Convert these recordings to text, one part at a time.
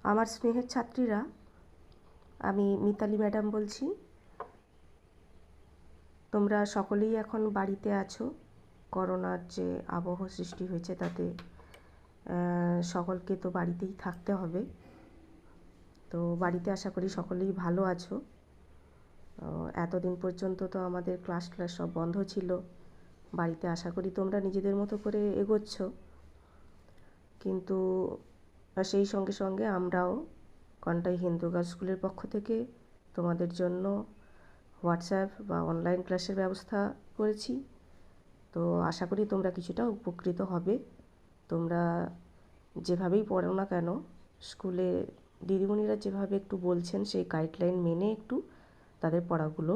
আমার স্নেহের ছাত্রীরা, আমি মিতালি ম্যাডাম বলছি। তোমরা সকলেই এখন বাড়িতে আছো। করোনার যে আবহ সৃষ্টি হয়েছে তাতে সকলকে তো বাড়িতেই থাকতে হবে। তো বাড়িতে আশা করি সকলেই ভালো আছো। এতদিন পর্যন্ত তো আমাদের ক্লাস সব বন্ধ ছিল। বাড়িতে আশা করি তোমরা নিজেদের মতো করে এগোচ্ছ, কিন্তু সেই সঙ্গে সঙ্গে আমরাও কন্টাই হিন্দু গার্লস স্কুলের পক্ষ থেকে তোমাদের জন্য হোয়াটসঅ্যাপ বা অনলাইন ক্লাসের ব্যবস্থা করেছি। তো আশা করি তোমরা কিছুটা উপকৃত হবে। তোমরা যেভাবেই পড়ো না কেন, স্কুলে দিদিমণিরা যেভাবে একটু বলছেন সেই গাইডলাইন মেনে একটু তাদের পড়াগুলো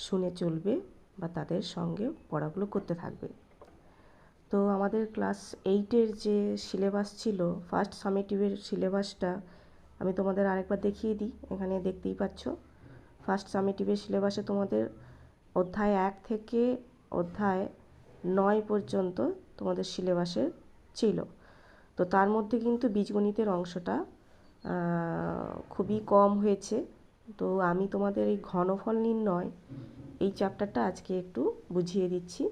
শুনে চলবে বা তাদের সঙ্গে পড়াগুলো করতে থাকবে। তো আমাদের ক্লাস 8-এর যে সিলেবাস ছিল, ফার্স্ট সামেটিভের সিলেবাসটা আমি তোমাদের আরেকবার দেখিয়ে দিই। এখানে দেখতেই পাচ্ছ, ফার্স্ট সামেটিভের সিলেবাসে তোমাদের অধ্যায় 1 থেকে অধ্যায় 9 পর্যন্ত তোমাদের সিলেবাসে ছিল। তো তার মধ্যে কিন্তু বীজগণিতের অংশটা খুবই কম হয়েছে। তো আমি তোমাদের এই ঘনফল নির্ণয় এই চ্যাপ্টারটা আজকে একটু বুঝিয়ে দিচ্ছি।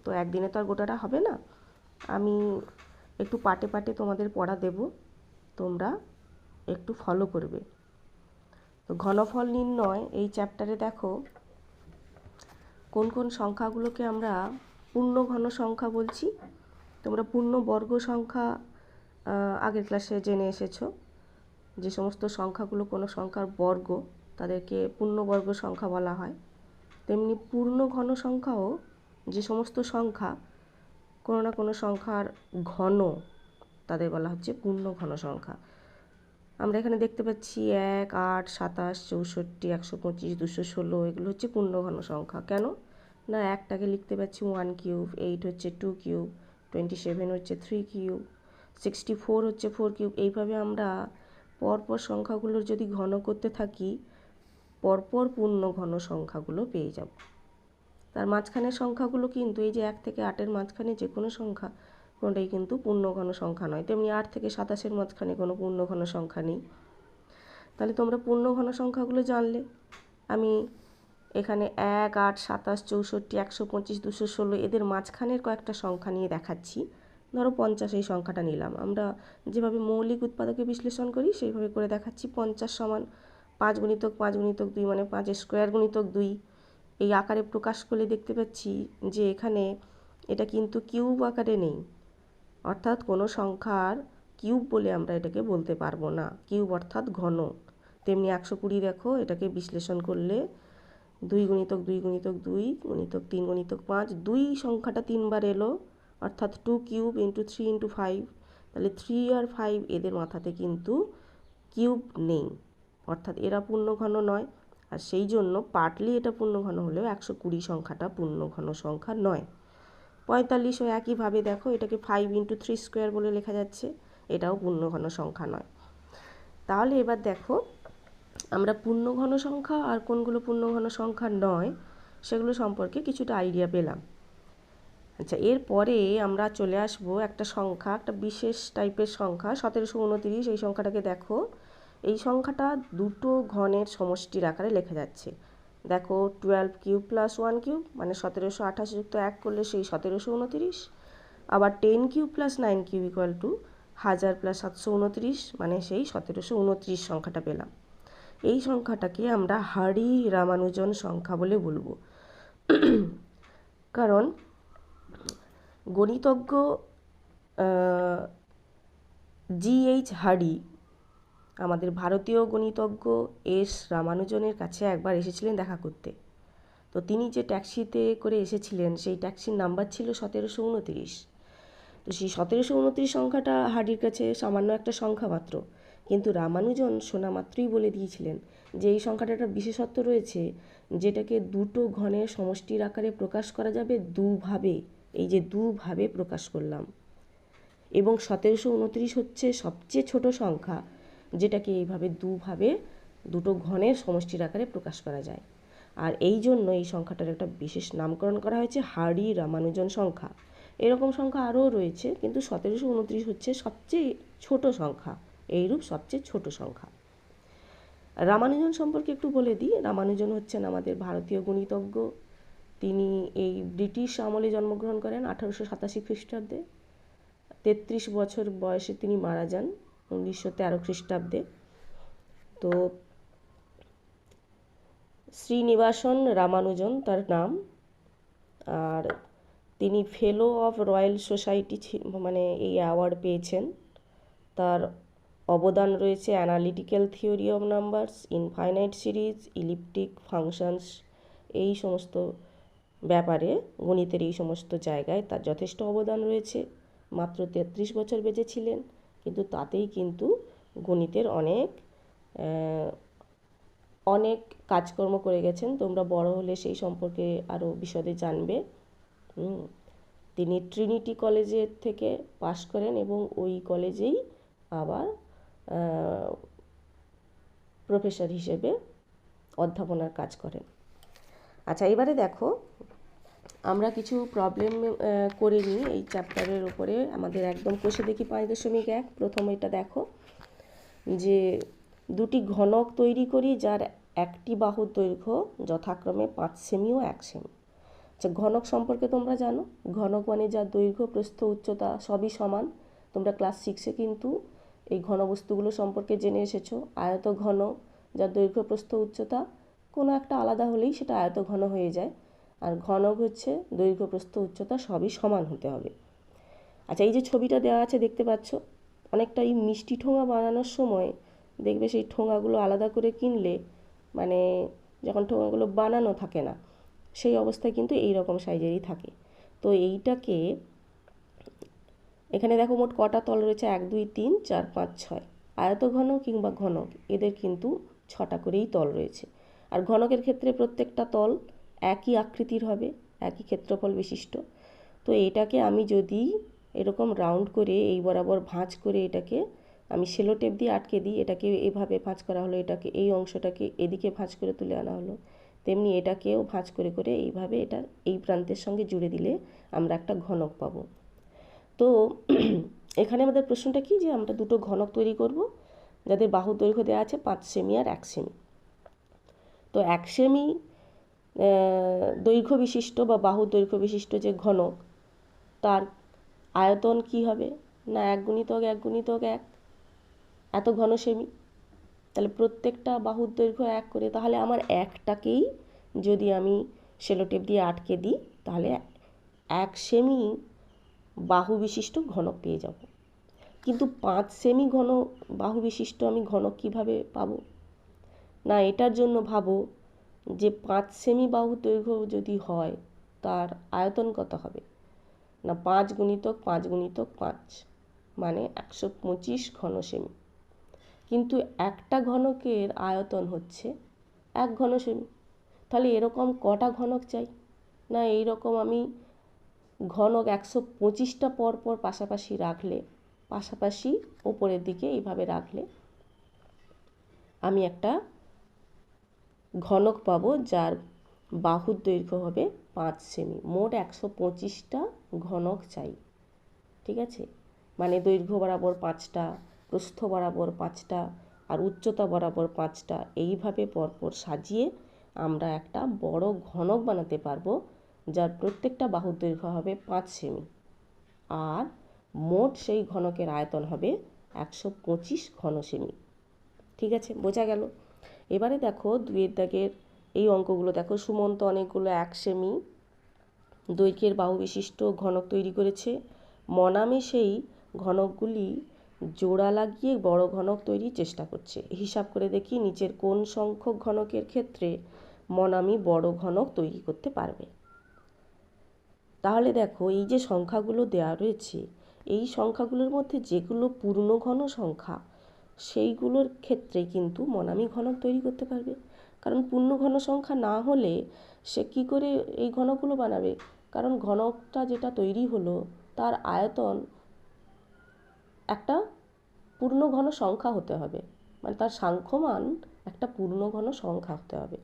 তো একদিনে তো আর গোটাটা হবে না, আমি একটু পাটে পাটে তোমাদের পড়া দেব, তোমরা একটু ফলো করবে। তো ঘনফল নির্ণয় এই চ্যাপ্টারে দেখো কোন কোন সংখ্যাগুলোকে আমরা পূর্ণ ঘন সংখ্যা বলছি। তোমরা পূর্ণ বর্গ সংখ্যা আগের ক্লাসে জেনে এসেছো। যে সমস্ত সংখ্যাগুলো কোনো সংখ্যার বর্গ তাদেরকে পূর্ণবর্গ সংখ্যা বলা হয়। তেমনি পূর্ণ ঘন সংখ্যাও যে সমস্ত সংখ্যা কোনো না কোনো সংখ্যার ঘন, তাদের বলা হচ্ছে পূর্ণ ঘন সংখ্যা। আমরা এখানে দেখতে পাচ্ছি 1, 8, 27, 64, 125, 216 এগুলো হচ্ছে পূর্ণ ঘন সংখ্যা। কেন না, একটাকে লিখতে পাচ্ছি 1 কিউব, 8 হচ্ছে 2 কিউব, 27 হচ্ছে 3 কিউব, 64 হচ্ছে 4 কিউব। এইভাবে আমরা পরপর সংখ্যাগুলোর যদি ঘন করতে থাকি, পরপর পূর্ণ ঘন সংখ্যাগুলো পেয়ে যাব। তার মাঝখানের সংখ্যাগুলো কিন্তু এই যে 1 থেকে 8-এর মাঝখানে যে কোনো সংখ্যা কোনোটাই কিন্তু পূর্ণ ঘন সংখ্যা নয়। তেমনি 8 থেকে 27-এর মাঝখানে কোনো পূর্ণ ঘন সংখ্যা নেই। তাহলে তোমরা পূর্ণ ঘন সংখ্যাগুলো জানলে। আমি এখানে 1, 8, 27, 64, 125, 216 এদের মাঝখানের কয়েকটা সংখ্যা নিয়ে দেখাচ্ছি। ধরো 50 এই সংখ্যাটা নিলাম। আমরা যেভাবে মৌলিক উৎপাদকে বিশ্লেষণ করি সেইভাবে করে দেখাচ্ছি। 50 সমান 5 গুণিতক 5 গুণিতক 2 মানে 5 স্কোয়ার গুণিতক 2 এই আকারে প্রকাশ করলে দেখতে পাচ্ছি যে এখানে এটা কিন্তু কিউব আকারে নেই, অর্থাৎ কোনো সংখ্যার কিউব বলে আমরা এটাকে বলতে পারবো না। কিউব অর্থাৎ ঘন। তেমনি 120 দেখো, এটাকে বিশ্লেষণ করলে 2 গুণিতক 2 গুণিতক 2 গুণিতক 3 গুণিতক 5, 2 সংখ্যাটা 3বার এলো, অর্থাৎ 2 কিউব ইন্টু 3 ইন্টু 5। তাহলে 3 আর 5 এদের মাথাতে কিন্তু কিউব নেই, অর্থাৎ এরা পূর্ণঘন নয়। আর সেই জন্য পার্টলি এটা পূর্ণঘন হলেও 120 সংখ্যাটা পূর্ণঘন সংখ্যা নয়। 45ও একইভাবে দেখো, এটাকে 5 ইন্টু 3 স্কোয়ার বলে লেখা যাচ্ছে, এটাও পূর্ণঘন সংখ্যা নয়। তাহলে এবার দেখো আমরা পূর্ণঘন সংখ্যা আর কোনগুলো পূর্ণঘন সংখ্যা নয় সেগুলো সম্পর্কে কিছুটা আইডিয়া পেলাম। আচ্ছা, এরপরে আমরা চলে আসবো একটা সংখ্যা, একটা বিশেষ টাইপের সংখ্যা 1729। এই সংখ্যাটাকে দেখো, এই সংখ্যাটা দুটো ঘনের সমষ্টির আকারে লেখা যাচ্ছে। দেখো 12 কিউব প্লাস 1 কিউব মানে 1728 যুক্ত 1 করলে সেই 1729। আবার 10 cube plus 9 cube equal to 1000 plus 729 মানে সেই 1729 সংখ্যাটা পেলাম। এই সংখ্যাটাকে আমরা হারি রামানুজন সংখ্যা বলে বলবো। কারণ গণিতজ্ঞ GH হারি আমাদের ভারতীয় গণিতজ্ঞ S রামানুজনের কাছে একবার এসেছিলেন দেখা করতে। তো তিনি যে ট্যাক্সিতে করে এসেছিলেন সেই ট্যাক্সির নাম্বার ছিল 1729। তো সেই 1729 সংখ্যাটা হারির কাছে সামান্য একটা সংখ্যা মাত্র, কিন্তু রামানুজন শোনা মাত্রই বলে দিয়েছিলেন যে এই সংখ্যাটা একটা বিশেষত্ব রয়েছে, যেটাকে দুটো ঘনের সমষ্টির আকারে প্রকাশ করা যাবে দুভাবে। এই যে দুভাবে প্রকাশ করলাম, এবং 1729 হচ্ছে সবচেয়ে ছোট সংখ্যা যেটাকে এইভাবে দুভাবে দুটো ঘনের সমষ্টির আকারে প্রকাশ করা যায়। আর এই জন্য এই সংখ্যাটার একটা বিশেষ নামকরণ করা হয়েছে হারি রামানুজন সংখ্যা। এরকম সংখ্যা আরও রয়েছে, কিন্তু 1729 হচ্ছে সবচেয়ে ছোট সংখ্যা এইরূপ সবচেয়ে ছোট সংখ্যা। রামানুজন সম্পর্কে একটু বলে দিই। রামানুজন হচ্ছেন আমাদের ভারতীয় গণিতজ্ঞ। তিনি এই ব্রিটিশ আমলে জন্মগ্রহণ করেন 1887 খ্রিস্টাব্দে। 33 বছর বয়সে তিনি মারা যান 1913 খ্রিস্টাব্দে। তো শ্রীনিবাসন রামানুজন তার নাম। আর তিনি ফেলো অফ রয়্যাল সোসাইটি মানে এই অ্যাওয়ার্ড পেয়েছেন। তার অবদান রয়েছে analytical theory of numbers, infinite series, elliptic functions, এই সমস্ত ব্যাপারে গণিতের এই সমস্ত জায়গায় তার যথেষ্ট অবদান রয়েছে। মাত্র 33 বছর বেঁচে ছিলেন, কিন্তু তাতেই কিন্তু গণিতের অনেক কাজকর্ম করে গেছেন। তোমরা বড় হলে সেই সম্পর্কে আরও বিশদে জানবে। তিনি ট্রিনিটি কলেজের থেকে পাশ করেন এবং ওই কলেজেই আবার প্রফেসর হিসেবে অধ্যাপনার কাজ করেন। আচ্ছা, এবারে দেখো আমরা কিছু প্রবলেম করে নিই এই চ্যাপ্টারের উপরে। আমাদের একদম কষে দেখি 5.1। প্রথম এটা দেখো যে দুটি ঘনক তৈরি করি যার একটি বাহুর দৈর্ঘ্য যথাক্রমে 5 সেমি ও 1 সেমি। আচ্ছা, ঘনক সম্পর্কে তোমরা জানো, ঘনক মানে যার দৈর্ঘ্য প্রস্থ উচ্চতা সবই সমান। তোমরা ক্লাস 6-এ কিন্তু এই ঘনবস্তুগুলো সম্পর্কে জেনে এসেছো। আয়ত ঘন যার দৈর্ঘ্য প্রস্থ উচ্চতা কোনো একটা আলাদা হলেই সেটা আয়ত ঘন হয়ে যায়। আর ঘনক হচ্ছে দৈর্ঘ্য প্রস্থ উচ্চতা সবই সমান হতে হবে। আচ্ছা, এই যে ছবিটা দেওয়া আছে দেখতে পাচ্ছ, অনেকটা এই মিষ্টি ঠোঙা বানানোর সময় দেখবে সেই ঠোঙাগুলো আলাদা করে কিনলে মানে যখন ঠোঙাগুলো বানানো থাকে না সেই অবস্থায় কিন্তু এই রকম সাইজেরই থাকে। তো এইটাকে এখানে দেখো মোট কটা তল রয়েছে, 1 2 3 4 5 6। আয়ত ঘন কিংবা ঘনক এদের কিন্তু 6টা করেই তল রয়েছে। আর ঘনকের ক্ষেত্রে প্রত্যেকটা তল একই আকৃতির হবে, একই ক্ষেত্রফল বিশিষ্ট। তো এটাকে আমি যদি এরকম রাউন্ড করে এই বরাবর ভাঁজ করে এটাকে আমি সেলো টেপ দিয়ে আটকে দিই, এটাকে এভাবে ভাঁজ করা হলো, এটাকে এই অংশটাকে এদিকে ভাঁজ করে তুলে আনা হলো, তেমনি এটাকেও ভাঁজ করে করে এইভাবে এটা এই প্রান্তের সঙ্গে জুড়ে দিলে আমরা একটা ঘনক পাবো। তো এখানে আমাদের প্রশ্নটা কি, যে আমরা দুটো ঘনক তৈরি করব যাদের বাহুর দৈর্ঘ্য দেওয়া আছে 5 সেমি আর 1 সেমি। তো 1 সেমি দৈর্ঘ্য বিশিষ্ট বা বাহুর দৈর্ঘ্য বিশিষ্ট যে ঘনক তার আয়তন কি হবে না 1 গুণিতক 1 গুণিতক 1 এত ঘন সেমি। তাহলে প্রত্যেকটা বাহুর দৈর্ঘ্য 1 করে, তাহলে আমার একটাকেই যদি আমি সেলো টেপ দিয়ে আটকে দিই তাহলে 1 সেমি বাহু বিশিষ্ট ঘনক পেয়ে যাব। কিন্তু 5 সেমি ঘন বাহু বিশিষ্ট আমি ঘনক কিভাবে পাবো না, এটার জন্য ভাবো যে 5 সেমি বাহু দৈর্ঘ্য যদি হয় তার আয়তন কত হবে না 5 গুণিতক 5 গুণিতক 5 মানে 125 ঘন সেমি। কিন্তু একটা ঘনকের আয়তন হচ্ছে 1 ঘন সেমি। তাহলে এরকম কটা ঘনক চাই না, এইরকম আমি ঘনক 125টা পরপর পাশাপাশি রাখলে, পাশাপাশি ওপরের দিকে এইভাবে রাখলে আমি একটা ঘনক পাবো যার বাহুর দৈর্ঘ্য হবে 5 সেমি। মোট 125টা ঘনক চাই, ঠিক আছে। মানে দৈর্ঘ্য বরাবর 5টা, প্রস্থ বরাবর 5টা আর উচ্চতা বরাবর 5টা, এইভাবে পরপর সাজিয়ে আমরা একটা বড় ঘনক বানাতে পারবো যার প্রত্যেকটা বাহুর দৈর্ঘ্য হবে 5 সেমি আর মোট সেই ঘনকের আয়তন হবে 125 ঘন সেমি। ঠিক আছে, বোঝা গেল। এবারে দেখো 2-এর দাগের এই অঙ্কগুলো দেখো। সুমন্ত অনেকগুলো 1 সেমি দৈর্ঘ্যের বাহু বিশিষ্ট ঘনক তৈরি করেছে। মনামি সেই ঘনকগুলি জোড়া লাগিয়ে বড় ঘনক তৈরির চেষ্টা করছে। হিসাব করে দেখি নিচের কোন সংখ্যক ঘনকের ক্ষেত্রে মনামি বড় ঘনক তৈরি করতে পারবে। তাহলে দেখো এই যে সংখ্যাগুলো দেওয়া রয়েছে এই সংখ্যাগুলোর মধ্যে যেগুলো পূর্ণ ঘন সংখ্যা সেইগুলোর ক্ষেত্রে কিন্তু মনামি ঘনক তৈরি করতে পারবে। কারণ পূর্ণ ঘন সংখ্যা না হলে সে কি করে এই ঘনকগুলো বানাবে, কারণ ঘনকটা যেটা তৈরি হলো তার আয়তন একটা পূর্ণ ঘন সংখ্যা হতে হবে, মানে তার সাংখ্যমান একটা পূর্ণ ঘন সংখ্যা হতে হবে।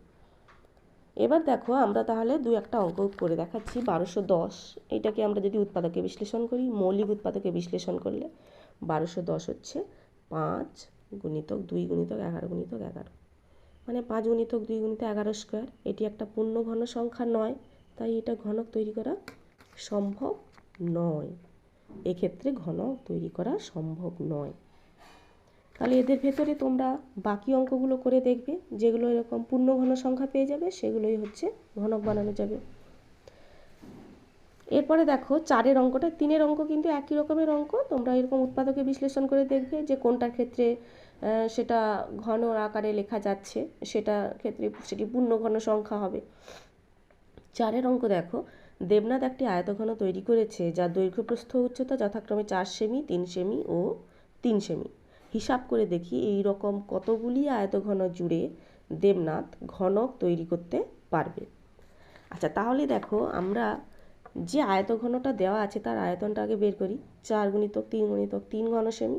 এবার দেখো আমরা তাহলে 2-1টা অঙ্ক করে দেখাচ্ছি। 1210 এইটাকে আমরা যদি উৎপাদকে বিশ্লেষণ করি, মৌলিক উৎপাদকে বিশ্লেষণ করলে 1210 হচ্ছে 5 গুণিতক 2 গুণিতক 11 গুণিতক 11, মানে 5 গুণিতক 2 গুণিতক 11 স্কোয়ার। এটি একটা পূর্ণ ঘন সংখ্যা নয়, তাই এটা ঘনক তৈরি করা সম্ভব নয়। এক্ষেত্রে ঘনক তৈরি করা সম্ভব নয়। তাহলে এদের ভেতরে তোমরা বাকি অঙ্কগুলো করে দেখবে, যেগুলো এরকম পূর্ণ ঘন সংখ্যা পেয়ে যাবে সেগুলোই হচ্ছে ঘনক বানানো যাবে। এরপরে দেখো 4-এর অঙ্কটা। 3-এর অঙ্ক কিন্তু একই রকমের অঙ্ক, তোমরা এরকম উৎপাদকে বিশ্লেষণ করে দেখবে যে কোনটার ক্ষেত্রে সেটা ঘন আকারে লেখা যাচ্ছে, সেটি পূর্ণ ঘন সংখ্যা হবে। 4-এর অঙ্ক দেখো, দেবনাথ একটি আয়তঘন তৈরি করেছে যার দৈর্ঘ্য প্রস্থ উচ্চতা যথাক্রমে 4 সেমি, 3 সেমি ও 3 সেমি। হিসাব করে দেখি এই রকম কতগুলি আয়তঘন জুড়ে দেবনাথ ঘনক তৈরি করতে পারবে। আচ্ছা, তাহলে দেখো আমরা যে আয়তঘনটা দেওয়া আছে তার আয়তনটা আগে বের করি। 4 গুণিতক 3 গুণিতক 3 ঘন সেমি,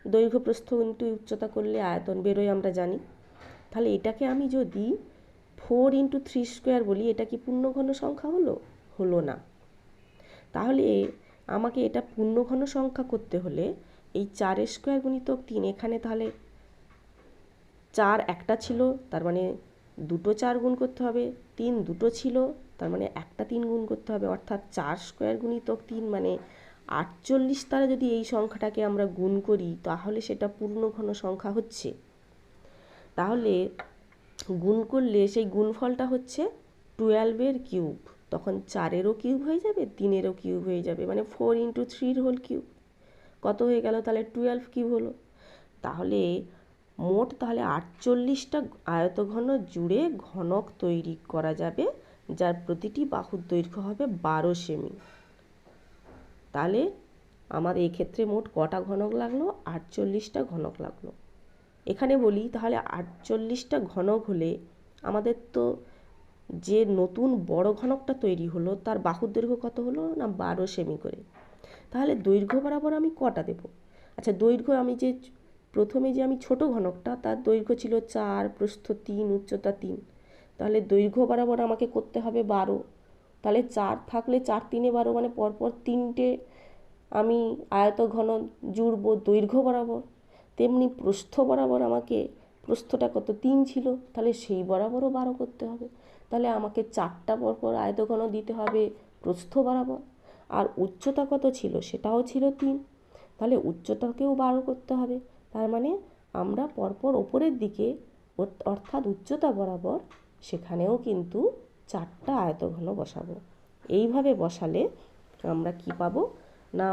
দৈর্ঘ্য প্রস্থ ইন্টু উচ্চতা করলে আয়তন বেরোয় আমরা জানি। তাহলে এটাকে আমি যদি 4 × 3 স্কোয়ার বলি, এটা কি পূর্ণ ঘন সংখ্যা হলো না। তাহলে আমাকে এটা পূর্ণ ঘন সংখ্যা করতে হলে এই 4 স্কোয়ার গুণিতক 3, এখানে তাহলে 4 একটা ছিল, তার মানে দুটো 4 গুণ করতে হবে। 3 দুটো ছিল, তার মানে একটা 3 গুণ করতে হবে। অর্থাৎ 4 স্কোয়ার গুণিতক 3 মানে 48 দ্বারা যদি এই সংখ্যাটাকে আমরা গুণ করি তাহলে সেটা পূর্ণ ঘন সংখ্যা হচ্ছে। তাহলে গুণ করলে সেই গুণফলটা হচ্ছে 12-এর কিউব, তখন 4-এরও কিউব হয়ে যাবে, 3-এরও কিউব হয়ে যাবে, মানে 4 × 3 হোল কিউব। কত হয়ে গেল? তাহলে 12 কিউব হলো। তাহলে মোট 48টা আয়তঘন জুড়ে ঘনক তৈরি করা যাবে, যার প্রতিটি বাহুর দৈর্ঘ্য হবে 12 সেমি। তাহলে আমার এই ক্ষেত্রে মোট কটা ঘনক লাগলো? 48টা ঘনক লাগলো। এখানে বলি তাহলে 48টা ঘনক হলে আমাদের তো যে নতুন বড় ঘনকটা তৈরি হলো তার বাহুর দৈর্ঘ্য কত হলো না? 12 সেমি করে। তাহলে দৈর্ঘ্য বরাবর আমি কটা দেব? আচ্ছা, দৈর্ঘ্য আমি যে প্রথমে যে আমি ছোট ঘনকটা তার দৈর্ঘ্য ছিল 4, প্রস্থ 3, উচ্চতা 3, তাহলে দৈর্ঘ্য বরাবর আমাকে করতে হবে 12। তাহলে 4 থাকলে 4 × 3 = 12, মানে পরপর 3টে আমি আয়তঘন জুড়ব দৈর্ঘ্য বরাবর। তেমনি প্রস্থ বরাবর আমাকে, প্রস্থটা কত? 3 ছিল, তাহলে সেই বরাবরও 12 করতে হবে। তাহলে আমাকে 4টা পরপর আয়তঘন দিতে হবে প্রস্থ বরাবর। আর উচ্চতা কত ছিল? সেটাও ছিল 3, তাহলে উচ্চতাকেও 12 করতে হবে। তার মানে আমরা পরপর ওপরের দিকে অর্থাৎ উচ্চতা বরাবর সেখানেও কিন্তু 4টা আয়তঘন বসাবো। এইভাবে বসালে আমরা কি পাবো না,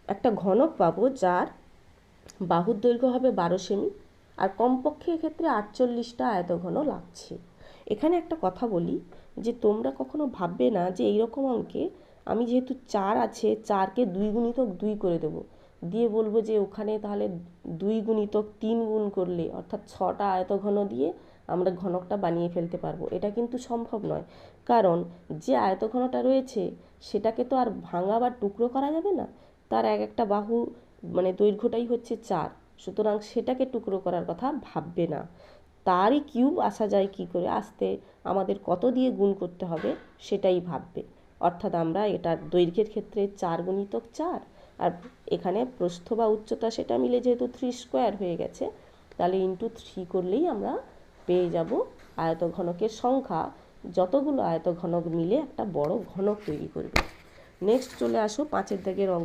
একটা ঘনক পাবো যার বাহুর দৈর্ঘ্য হবে 12 সেমি, আর কমপক্ষে এক্ষেত্রে 48টা আয়তঘন লাগছে। এখানে একটা কথা বলি যে তোমরা কখনো ভাববে না যে এইরকম অঙ্কে আমি যেহেতু 4 আছে, 4কে 2 গুণিতক 2 করে দেবো, দিয়ে বলবো যে ওখানে তাহলে 2 গুণিতক 3 গুণ করলে অর্থাৎ 6টা আয়তঘন দিয়ে আমরা ঘনকটা বানিয়ে ফেলতে পারবো। এটা কিন্তু সম্ভব নয়, কারণ যে আয়তঘনটা রয়েছে সেটাকে তো আর ভাঙা বা টুকরো করা যাবে না। তার একটা বাহু মানে দৈর্ঘ্যটাই হচ্ছে 4, সুতরাং সেটাকে টুকরো করার কথা ভাববে না। তারই কিউব আসা যায় কি করে? আসতে আমাদের কত দিয়ে গুণ করতে হবে সেটাই ভাববে। অর্থাৎ আমরা এটার দৈর্ঘ্যের ক্ষেত্রে 4 গুণিতক 4, আর এখানে প্রস্থ বা উচ্চতা সেটা মিলে যেহেতু 3 স্কোয়ার হয়ে গেছে, তাহলে × 3 করলেই আমরা পেয়ে যাব আয়তঘনকের সংখ্যা। যতগুলো আয়তঘনক মিলে একটা বড় ঘনক তৈরি করবে। নেক্সট চলে আসো 5-এর দাগের অঙ্ক।